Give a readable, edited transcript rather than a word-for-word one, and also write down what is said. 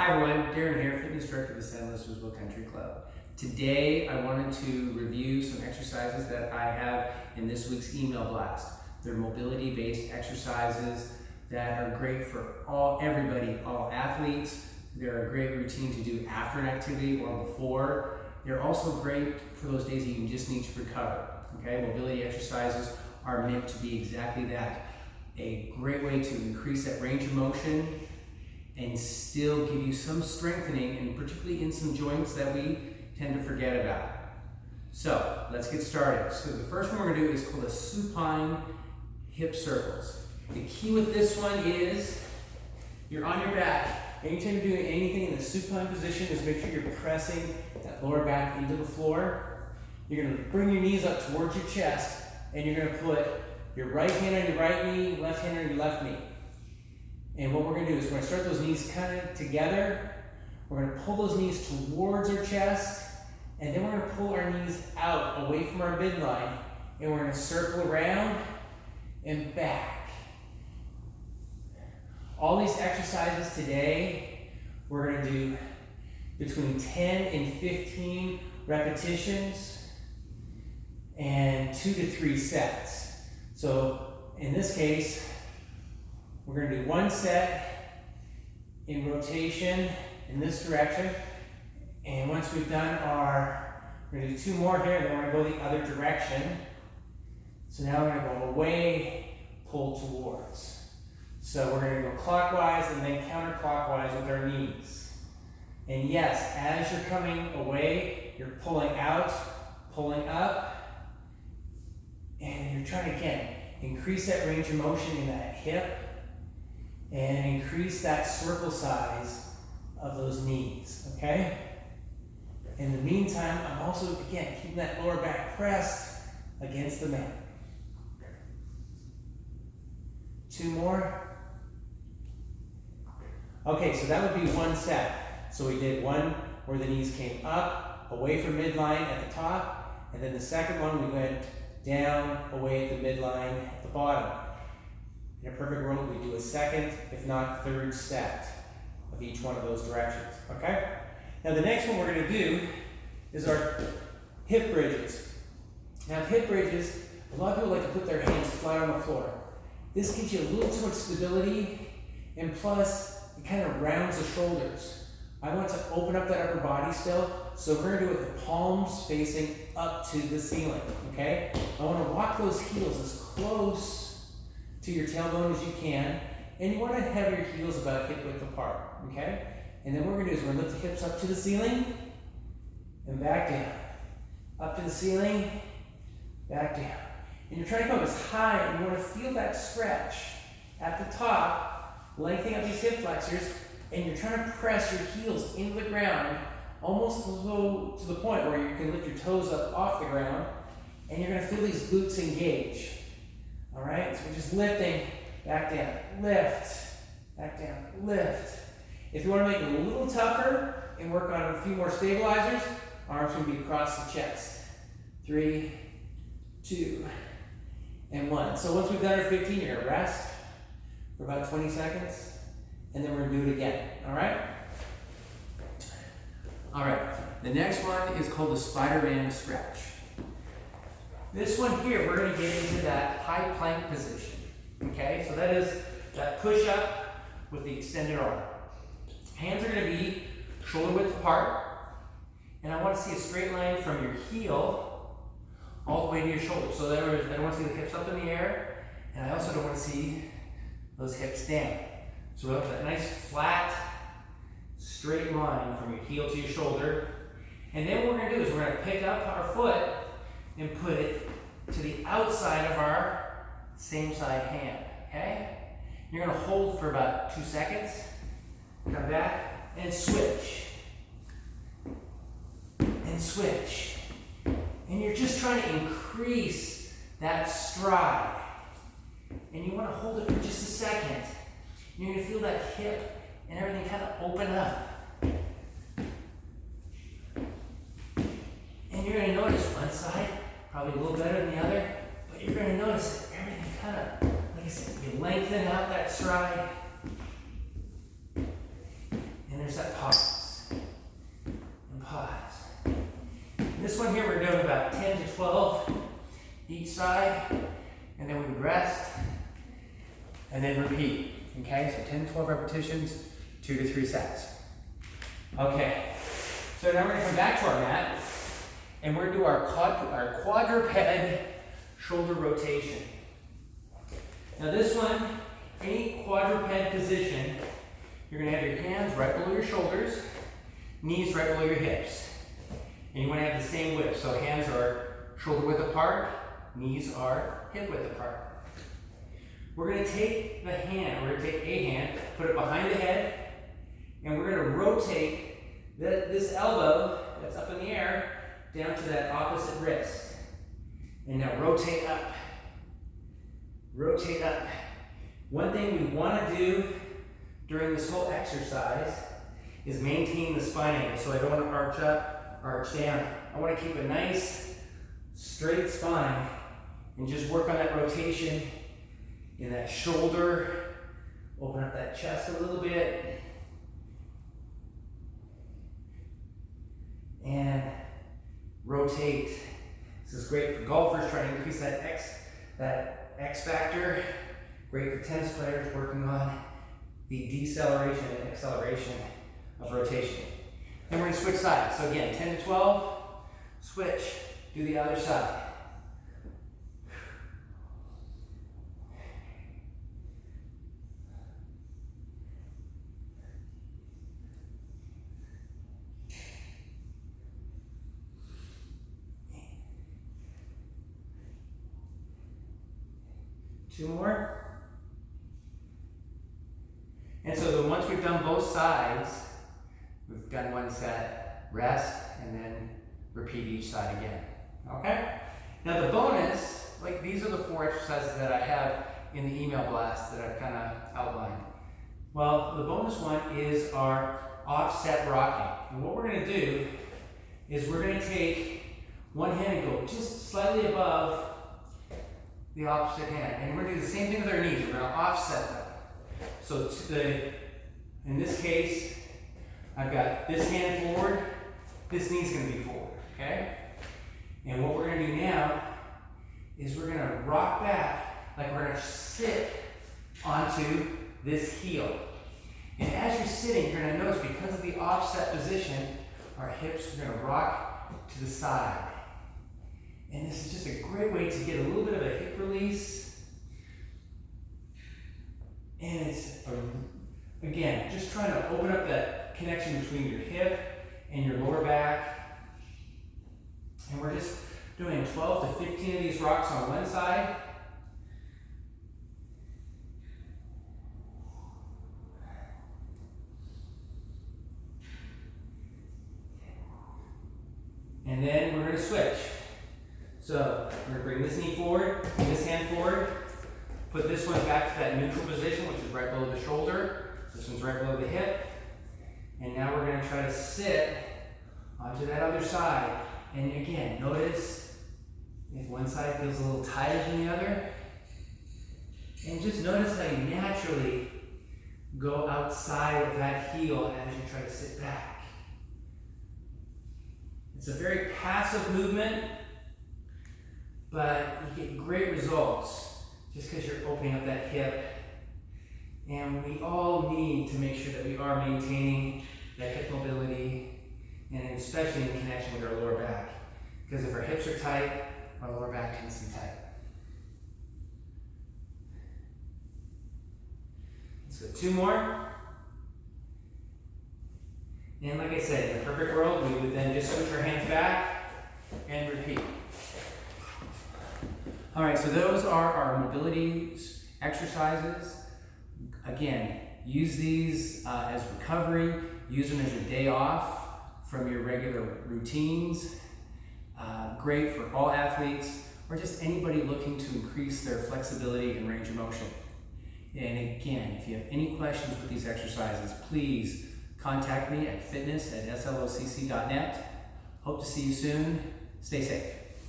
Hi everyone, Darren here, Fitness Director of the San Luis Obispo Country Club. Today I wanted to review some exercises that I have in this week's email blast. They're mobility-based exercises that are great for everybody, all athletes. They're a great routine to do after an activity or before. They're also great for those days that you just need to recover. Okay, mobility exercises are meant to be exactly that. A great way to increase that range of motion and still give you some strengthening, and particularly in some joints that we tend to forget about. So let's get started. So the first one we're going to do is called a supine hip circles. The key with this one is you're on your back. Anytime you're doing anything in the supine position, is make sure you're pressing that lower back into the floor. You're going to bring your knees up towards your chest, and you're going to put your right hand on your right knee, left hand on your left knee. And what we're going to do is we're going to start those knees kind of together. We're going to pull those knees towards our chest, and then we're going to pull our knees out away from our midline, and we're going to circle around and back. All these exercises today, we're going to do between 10 and 15 repetitions and 2 to 3 sets. So in this case, we're going to do one set in rotation in this direction, and once we've done we're going to do 2 more here, and then we're going to go the other direction. So now we're going to go away, pull towards. So we're going to go clockwise and then counterclockwise with our knees. And yes, as you're coming away, you're pulling out, pulling up, and you're trying to, again, increase that range of motion in that hip and increase that circle size of those knees, okay? In the meantime, I'm also, again, keeping that lower back pressed against the mat. 2 more. Okay, so that would be one set. So we did one where the knees came up, away from midline at the top, and then the second one we went down, away at the midline at the bottom. In a perfect world, we do a second, if not third set of each one of those directions, okay? Now the next one we're going to do is our hip bridges. Now hip bridges, a lot of people like to put their hands flat on the floor. This gives you a little too much stability, and plus it kind of rounds the shoulders. I want to open up that upper body still, so we're going to do it with the palms facing up to the ceiling, okay? I want to walk those heels as close to your tailbone as you can, and you want to have your heels about hip width apart, okay? And then what we're going to do is we're going to lift the hips up to the ceiling and back down. Up to the ceiling, back down. And you're trying to come as high, and you want to feel that stretch at the top, lengthening up these hip flexors, and you're trying to press your heels into the ground, almost to the point where you can lift your toes up off the ground, and you're going to feel these glutes engage. All right, so we're just lifting, back down, lift, back down, lift. If you want to make it a little tougher and work on a few more stabilizers, arms can be across the chest. 3, 2, and 1. So once we've done our 15, you're going to rest for about 20 seconds, and then we're going to do it again, all right? All right, the next one is called the Spider-Man stretch. This one here, we're going to get into that high plank position, okay? So that is that push-up with the extended arm. Hands are going to be shoulder width apart, and I want to see a straight line from your heel all the way to your shoulder. So that I don't want to see the hips up in the air, and I also don't want to see those hips down. So we're looking at a nice flat, straight line from your heel to your shoulder. And then what we're going to do is we're going to pick up our foot and put it to the outside of our same side hand, okay? You're going to hold for about 2 seconds, come back, and switch. And switch. And you're just trying to increase that stride. And you want to hold it for just a second. You're going to feel that hip and everything kind of open up. And you're going to notice one side probably a little better than the other, but you're going to notice that everything kind of, like I said, you lengthen out that stride, and there's that pause. And pause. And this one here, we're doing about 10 to 12 each side. And then we would rest. And then repeat. Okay, so 10 to 12 repetitions, 2 to 3 sets. Okay, so now we're going to come back to our mat. And we're going to do our quadruped shoulder rotation. Now this one, any quadruped position, you're going to have your hands right below your shoulders, knees right below your hips. And you want to have the same width. So hands are shoulder width apart, knees are hip width apart. We're going to take the hand, we're going to take a hand, put it behind the head, and we're going to rotate this elbow that's up in the air down to that opposite wrist. And now rotate up. Rotate up. One thing we want to do during this whole exercise is maintain the spine angle. So I don't want to arch up, arch down. I want to keep a nice straight spine and just work on that rotation in that shoulder. Open up that chest a little bit. And rotate. This is great for golfers trying to increase that X factor. Great for tennis players working on the deceleration and acceleration of rotation. Then we're going to switch sides. So again, 10 to 12, switch, do the other side. Two more. And so once we've done both sides, we've done one set, rest, and then repeat each side again. Okay? Now the bonus, like these are the 4 exercises that I have in the email blast that I've kind of outlined. Well, the bonus one is our offset rocking. And what we're going to do is we're going to take one hand and go just slightly above the opposite hand. And we're going to do the same thing with our knees. We're going to offset them. So in this case, I've got this hand forward, this knee's going to be forward, okay? And what we're going to do now is we're going to rock back like we're going to sit onto this heel. And as you're sitting, you're going to notice because of the offset position, our hips are going to rock to the side. And this is just a great way to get a little bit of a hip release. And it's, again, just trying to open up that connection between your hip and your lower back. And we're just doing 12 to 15 of these rocks on one side. And then we're going to switch. So we're going to bring this knee forward, this hand forward, put this one back to that neutral position, which is right below the shoulder. This one's right below the hip. And now we're going to try to sit onto that other side. And again, notice if one side feels a little tighter than the other. And just notice how you naturally go outside of that heel as you try to sit back. It's a very passive movement, but you get great results just because you're opening up that hip. And we all need to make sure that we are maintaining that hip mobility, and especially in connection with our lower back. Because if our hips are tight, our lower back tends to be tight. Let's go 2 more. And like I said, in the perfect world, we would then just switch our hands back and repeat. All right, so those are our mobility exercises. Again, use these as recovery. Use them as your day off from your regular routines. Great for all athletes or just anybody looking to increase their flexibility and range of motion. And again, if you have any questions with these exercises, please contact me at fitness@slocc.net. Hope to see you soon. Stay safe.